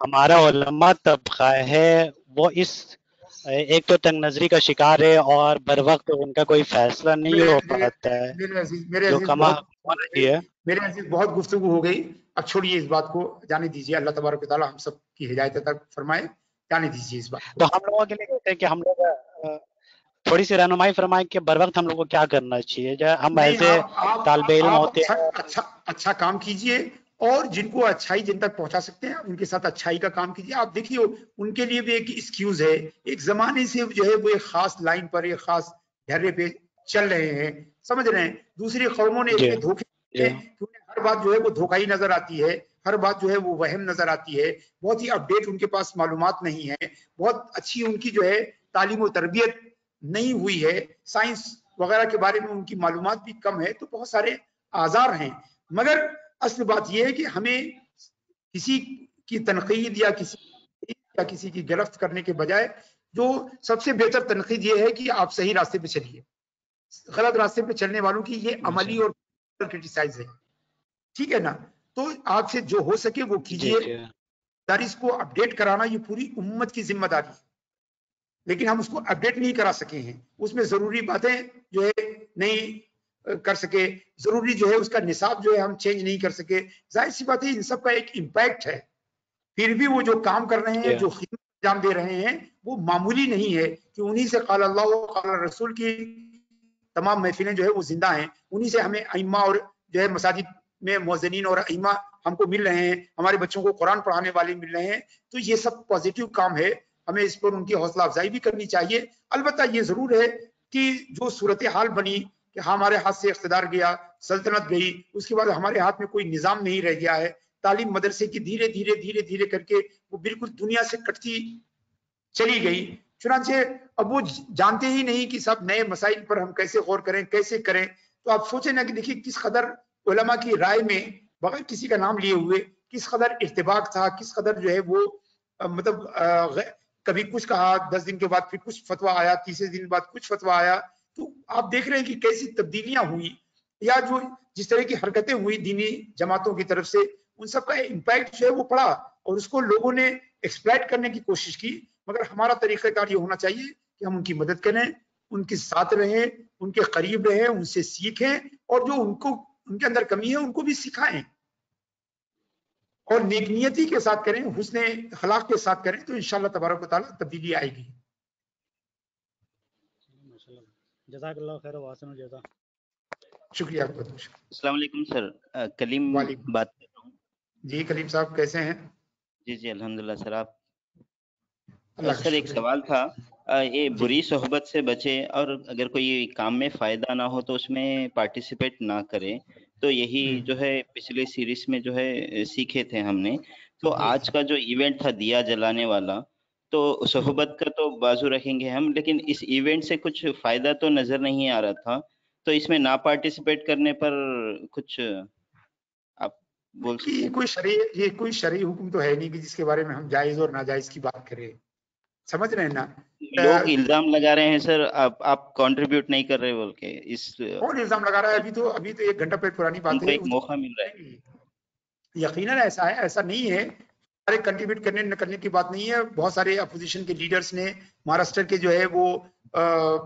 हमारा उलमा तबका है वो इस एक तो तंग नजरी का शिकार है और बर वक्त उनका कोई फैसला नहीं हो पाता है। मेरे अजीज बहुत गुफ्तगू हो गई, अब छोड़िए इस बात को, जाने दीजिए। अल्लाह तबारक व तआला हम सब की हिदायत तक फरमाए, जाने दीजिए इस बात को। तो हम लोगों के लिए कहते हैं कि हम लोग थोड़ी सी रहनुमाई फरमाएं कि बर वक्त हम लोग को क्या करना चाहिए। जो हम ऐसे तालिबे इल्म होते हैं, अच्छा काम कीजिए और जिनको अच्छाई जिन तक पहुंचा सकते हैं उनके साथ अच्छाई का काम कीजिए। आप देखिए उनके लिए भी एक एक्सक्यूज है, एक जमाने से जो है वो एक खास लाइन पर, एक खास ढर्रे पे चल रहे हैं, समझ रहे हैं। दूसरी कौमों ने इतने धोखे हर बात जो है वो धोखा ही नजर आती है, हर बात जो है वो वहम नजर आती है। बहुत ही अपडेट उनके पास मालूमात नहीं है, बहुत अच्छी उनकी जो है तालीम और तरबियत नहीं हुई है, साइंस वगैरह के बारे में उनकी मालूमात भी कम है। तो बहुत सारे आजार हैं, मगर असल बात यह है कि हमें किसी की तनकीद या किसी की गिरफ्त करने के बजाय जो सबसे बेहतर तनकीद ये है कि आप सही रास्ते पे चलिए। गलत रास्ते पे चलने वालों की ये अमली और क्रिटिसाइज है, ठीक है ना। तो आपसे जो हो सके वो कीजिए। दारिस को अपडेट कराना ये पूरी उम्मत की जिम्मेदारी है, लेकिन हम उसको अपडेट नहीं करा सके हैं। उसमें जरूरी बातें जो है नहीं कर सके, जरूरी जो है उसका निसाब जो है हम चेंज नहीं कर सके। जाहिर सी बात है इन सब का एक इम्पैक्ट है, फिर भी वो जो काम कर रहे हैं, जो खिदमत अंजाम दे रहे हैं, वो मामूली नहीं है कि उन्हीं से क़ाल अल्लाह व क़ाल रसूल की तमाम महफिलें जो है वो जिंदा हैं, उन्हीं से हमें अइम्मा और जो है मसाजिद में मुअज्जिनीन और अइम्मा हमको मिल रहे हैं, हमारे बच्चों को कुरान पढ़ाने वाले मिल रहे हैं। तो ये सब पॉजिटिव काम है, हमें इस पर उनकी हौसला अफजाई भी करनी चाहिए। अलबत्ता ये जरूर है कि जो सूरत हाल बनी कि हमारे हाथ से इख्तिदार गया, सल्तनत गई, उसके बाद हमारे हाथ में कोई निजाम नहीं रह गया है, तालीम मदरसे की धीरे धीरे धीरे धीरे करके वो बिल्कुल दुनिया से कटती चली गई। चुनांचे अब वो जानते ही नहीं कि सब नए मसाइल पर हम कैसे गौर करें, कैसे करें। तो आप सोचें ना कि देखिए किस कदर उलमा की राय में बगैर किसी का नाम लिए हुए किस कदर इत्तेफाक था, किस कदर जो है वो मतलब कभी कुछ कहा, 10 दिन के बाद फिर कुछ फतवा आया, तीसरे दिन बाद कुछ फतवा आया। तो आप देख रहे हैं कि कैसी तब्दीलियां हुई, या जो जिस तरह की हरकतें हुई दीनी जमातों की तरफ से, उन सब का इम्पैक्ट जो है वो पड़ा और उसको लोगों ने एक्सप्लॉइट करने की कोशिश की। मगर हमारा तरीक़ाकार ये होना चाहिए कि हम उनकी मदद करें, उनके साथ रहें, उनके करीब रहें, उनसे सीखें और जो उनको उनके अंदर कमी है उनको भी सिखाएं और नेकनियती के साथ करें, हुस्न अखलाक के साथ करें, तो इंशाअल्लाह तबारक व तआला तब्दीली आएगी। जज़ाकल्लाह खैर व ahsanul जज़ा। शुक्रिया बहुत बहुत। अस्सलाम वालेकुम सर, कलीम बात कर रहा हूँ। जी कलीम साहब कैसे हैं? जी जी अल्हम्दुलिल्लाह सर। आप अल्लाह का सर एक शुक्र है। सवाल था, ये बुरी सोहबत से बचे और अगर कोई काम में फायदा ना हो तो उसमें पार्टिसिपेट ना करें, तो यही जो है पिछले सीरीज में जो है सीखे थे हमने। तो आज का जो इवेंट था दिया जलाने वाला, तो सोहबत का तो बाजू रखेंगे हम, लेकिन इस इवेंट से कुछ फायदा तो नजर नहीं आ रहा था, तो इसमें ना पार्टिसिपेट करने पर कुछ आप बोल सकते हैं? ये कोई शरई हुक्म तो है नहीं कि जिसके बारे में हम जायज और नाजायज की बात करें, समझ रहे हैं ना? लोग इल्जाम लगा रहे हैं सर, आप कंट्रीब्यूट नहीं कर रहे बोल के। इस कौन इल्जाम लगा रहा है? अभी तो 1 घंटा पेट पुरानी बात हमको है। एक मौका मिल रहा है। यकीनन ऐसा है, ऐसा नहीं है। सारे कंट्रीब्यूट करने न करने की बात नहीं है। बहुत सारे अपोजिशन के लीडर्स ने, महाराष्ट्र के जो है वो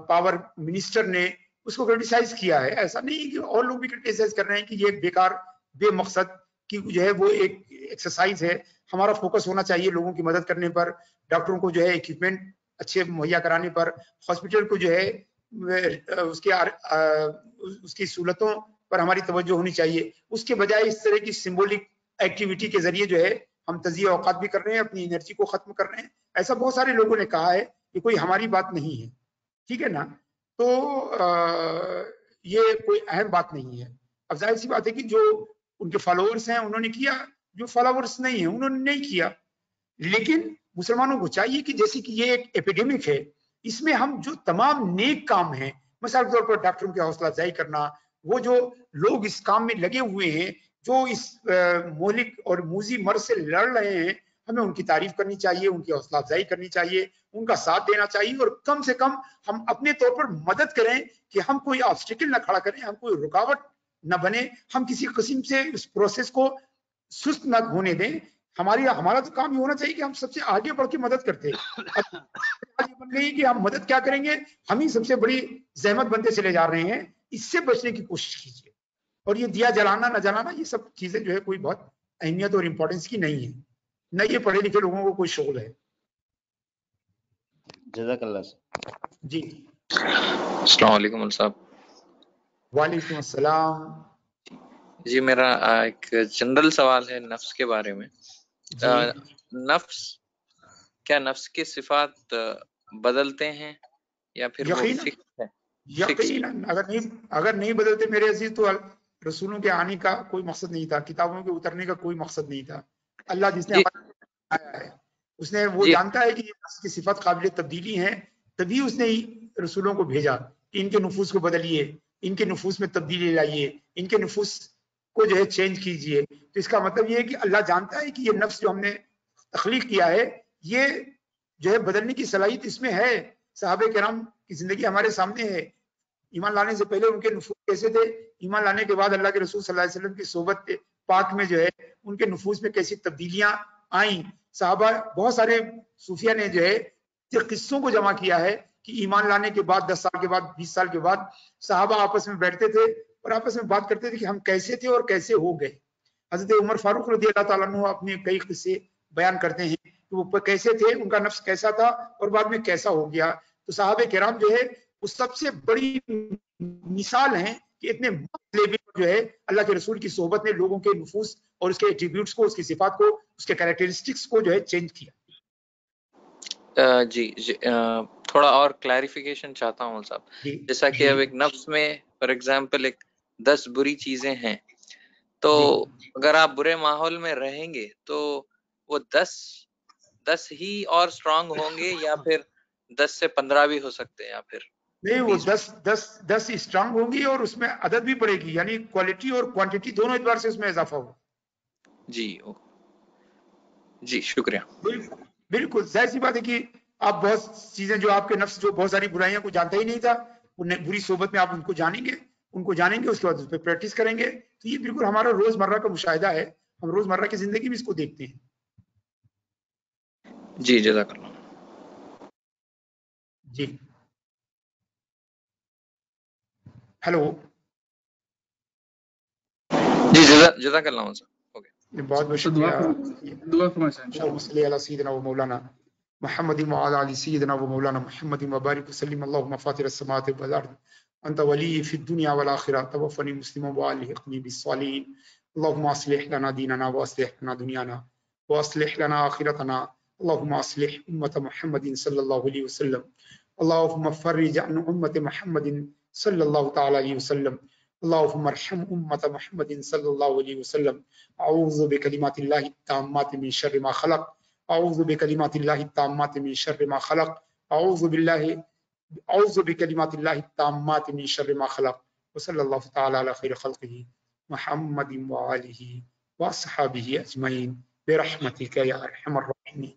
पावर मिनिस्टर ने उसको क्रिटिसाइज किया है। ऐसा नहीं है कि और लोग भी क्रिटिसाइज कर रहे हैं कि ये बेकार बेमकसद की जो है वो एक एक्सरसाइज है। हमारा फोकस होना चाहिए लोगों की मदद करने पर, डॉक्टरों को जो है इक्विपमेंट अच्छे मुहैया कराने पर, हॉस्पिटल को जो है उसकी सहूलतों पर हमारी तवज्जो होनी चाहिए। उसके बजाय इस तरह की सिंबॉलिक एक्टिविटी के जरिए जो है हम तज़िया औकात भी कर रहे हैं, अपनी एनर्जी को खत्म कर रहे हैं। ऐसा बहुत सारे लोगों ने कहा है कि कोई हमारी बात नहीं है, ठीक है ना? तो ये कोई अहम बात नहीं है। अब जाहिर सी बात है कि जो उनके फॉलोअर्स हैं उन्होंने किया, जो फॉलोअर्स नहीं है उन्होंने नहीं किया। लेकिन मुसलमानों को चाहिए कि जैसे कि ये एक एपिडेमिक है, इसमें हम जो तमाम नेक काम हैं, मिसाल के तौर पर डॉक्टरों की हौसला अफजाई करना, वो जो लोग इस काम में लगे हुए हैं, जो इस मोहलिक और मूजी मर्ज से लड़ रहे हैं, हमें उनकी तारीफ करनी चाहिए, उनकी हौसला अफजाई करनी चाहिए, उनका साथ देना चाहिए और कम से कम हम अपने तौर पर मदद करें कि हम कोई ऑब्स्टिकल ना खड़ा करें, हम कोई रुकावट न बने, हम किसी किस्म से इस प्रोसेस को सुस्त न होने दें। हमारा तो काम ये होना चाहिए कि हम सबसे आगे बढ़ के मदद करते हैं। अब बन गई कि हम मदद क्या करेंगे, हम ही सबसे बड़ी जहमत बनते चले जा रहे हैं। इससे बचने की कोशिश कीजिए। और ये दिया जलाना न जलाना, ये सब चीजें जो है कोई बहुत अहमियत और इम्पोर्टेंस की नहीं है, न ये पढ़े लिखे लोगों को कोई शोर है। जज़ाकल्लाह जी। अस्सलाम वालेकुम साहब। वालेकुम अस्सलाम। जी मेरा एक जनरल सवाल है नफ्स के बारे में। नफ्स, क्या नफ्स की सिफात बदलते हैं या फिर वो फिक्स है? यकीनन अगर नहीं बदलते मेरे अजीज, तो रसूलों के आने का कोई मकसद नहीं था, किताबों के उतरने का कोई मकसद नहीं था। अल्लाह जिसने आया है उसने वो जानता है कि ये नफ्स की सिफत काबिल तब्दीली है, तभी उसने रसूलों को भेजा कि इनके नफूस को बदलिए, इनके नफूस में तब्दीली लाइए, इनके नफूस को जो है चेंज कीजिए। तो इसका मतलब ये है कि अल्लाह जानता है कि ये नफ्स जो हमने तख्लीक किया है, ये जो है बदलने की सलाहियत इसमें है। सहाबे किराम की जिंदगी हमारे सामने है। ईमान लाने से पहले उनके नफूस कैसे थे, ईमान लाने के बाद अल्लाह के रसूल सल्लल्लाहु अलैहि वसल्लम की सोबत पाक में जो है उनके नफूस में कैसी तब्दीलियां आई। सहाबा, बहुत सारे सूफिया ने जो है किस्सों को जमा किया है कि ईमान लाने के बाद 10 साल के बाद 20 साल के बाद सहाबा आपस में बैठते थे और आपस में बात करते थे कि हम कैसे थे और कैसे हो गए। हजरत उमर फारूक रज़ी अल्लाह ताला अन्हु अपने कई किस्से बयान करते हैं कि वो कैसे थे, उनका नफ्स कैसा था और बाद में कैसा हो गया। तो सहाबे किराम जो है وہ سب سے بڑی مثال ہیں کہ اتنے لیول پر جو ہے اللہ کے رسول کی صحبت نے لوگوں کے نفوس اور اس کے ایٹریبیوٹس کو، اس کی صفات کو، اس کے کریکٹرسٹکس کو جو ہے چینج کیا. جی تھوڑا اور کلیریفیکیشن چاہتا ہوں صاحب. جیسا کہ اب ایک نفس میں فار ایگزامپل ایک 10 بری چیزیں ہیں، تو اگر آپ برے ماحول میں رہیں گے تو وہ 10 ہی اور اسٹرانگ ہوں گے، یا پھر 10 سے 15 بھی ہو سکتے ہیں، یا پھر نہیں وہ 10 اسٹرانگ ہوں گی اور اس میں عدد بھی بڑھے گی، یعنی کوالٹی اور کوانٹٹی دونوں اعتبار سے اس میں اضافہ ہوگا. جی شکریہ. بالکل ظاہر سی بات ہے کہ آپ بہت چیزیں جو آپ کے نفس جو بہت ساری برائیاں کو جانتا ہی نہیں تھا، انہیں بری صحبت میں آپ ان کو جانیں گے، اس کے بعد اس پہ پریکٹس کریں گے. تو یہ بالکل ہمارا روزمرہ کا مشاہدہ ہے، ہم روزمرہ کی زندگی میں اس کو دیکھتے ہیں. جی جزاک اللہ. جی ہیلو. جی جزاک اللہ صاحب. بہت بہت شکریہ. اللهم صل على سيدنا ومولانا محمد وعلى ال سيدنا ومولانا محمد وبارك وسلم. اللهم فاطر السماوات والارض انت ولي في الدنيا والاخره توفني مسلما والحقني بالصالحين. اللهم اصلح لنا ديننا واصلح لنا دنيانا واصلح لنا اخرتنا. اللهم اصلح امه محمد صلى الله عليه وسلم. اللهم فرج عن امه محمد صلى الله تعالى عليه وسلم. اللهم ارحم امه محمد صلى الله عليه وسلم. اعوذ بکلمات اللہ التامات من شر ما خلق. اعوذ بکلمات اللہ التامات من شر ما خلق. اعوذ بکلمات اللہ التامات من شر ما خلق. وصلی اللہ تعالی علی خیر خلقہ محمد وآلہ واصحابہ اجمعین برحمتک یا ارحم الراحمین.